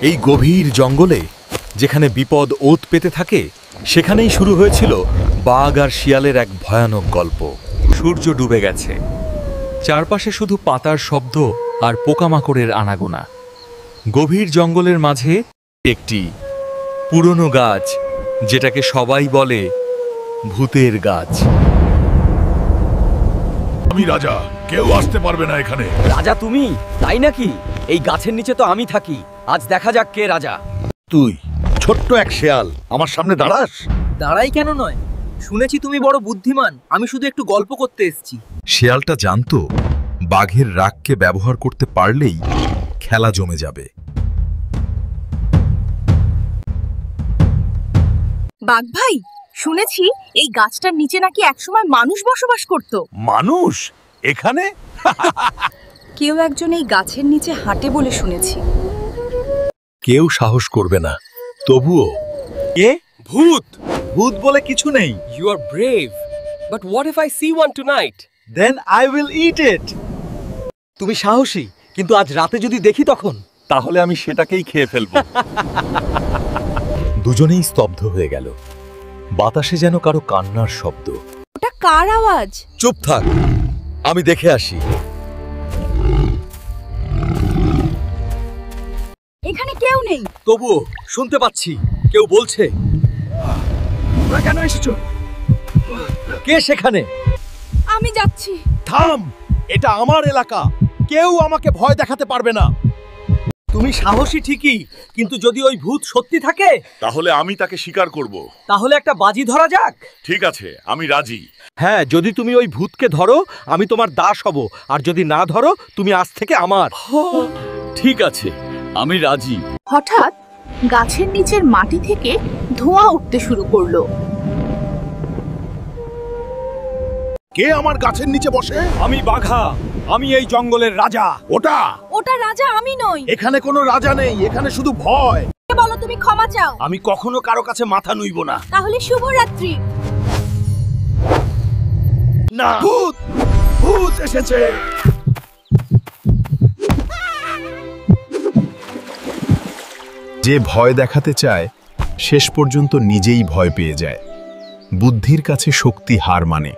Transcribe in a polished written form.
এই গভীর জঙ্গলে যেখানে বিপদ ওত পেতে থাকে সেখানেই শুরু হয়েছিল বাঘ আর শিয়ালের এক ভয়ানক গল্প। সূর্য ডুবে গেছে, চারপাশে শুধু পাতার শব্দ আর পোকামাকড়ের আনাগোনা। গভীর জঙ্গলের মাঝে একটি পুরনো গাছ, যেটাকে সবাই বলে ভূতের গাছ। আমি রাজা, কেউ আসতে পারবে না এখানে। রাজা তুমি? তাই নাকি? এই গাছের নিচে তো আমি থাকি। আজ দেখা যাক কে রাজা। তুই ছোট্ট এক শেয়াল আমার সামনে দাঁড়াস? দাঁড়াই কেন নয়, শুনেছি তুমি বড় বুদ্ধিমান। আমি শুধু একটু গল্প করতে এসেছি। শিয়ালটা জানতো বাঘের রাগকে ব্যবহার করতে পারলেই খেলা জমে যাবে। বাঘ ভাই, শুনেছি এই গাছটার নিচে নাকি একসময় মানুষ বসবাস করত। মানুষ এখানে? কেউ একজন এই গাছের নিচে হাঁটে বলে শুনেছি। কেউ সাহস করবে না, তবুও কে? ভূত। ভূত বলে কিছু নেই। You are brave, but what if I see one tonight? Then I will eat it. তুমি সাহসী, কিন্তু আজ রাতে যদি দেখি তখন? তাহলে আমি সেটাকেই খেয়ে ফেলব। দুজনেই স্তব্ধ হয়ে গেল। বাতাসে যেন কারো কান্নার শব্দ। ওটা কার আওয়াজ? চুপ থাক, আমি দেখে আসি। এখানে কেউ নেই। তবুও শুনতে পাচ্ছি কেউ বলছে। তোমরা কেন এসেছো? কে সেখানে? আমি যাচ্ছি। থাম, এটা আমার এলাকা, কেউ আমাকে ভয় দেখাতে পারবে না। তুমি সাহসী ঠিকই, কিন্তু যদি ওই ভূত সত্যি থাকে তাহলে আমি তাকে স্বীকার করব। তাহলে একটা বাজি ধরা যাক। ঠিক আছে, আমি রাজি। হ্যাঁ, যদি তুমি ওই ভূতকে ধরো আমি তোমার দাস হব, আর যদি না ধরো তুমি আজ থেকে আমার। ঠিক আছে, আমি রাজি। হঠাৎ গাছের নিচের মাটি থেকে ধোঁয়া উঠতে শুরু করলো। কে আমার গাছের নিচে বসে? আমি বাঘা, আমি এই জঙ্গলের রাজা। ওটা ওটা রাজা আমি নই। এখানে কোনো রাজা নেই, এখানে শুধু ভয়। বলো তুমি ক্ষমা চাও। আমি কখনো কারো কাছে মাথা নুইব না। তাহলে শুভরাত্রি। না, ভূত ভূত এসেছে। যে ভয় দেখাতে চায় শেষ পর্যন্ত নিজেই ভয় পেয়ে যায়। বুদ্ধির কাছে শক্তি হার মানে।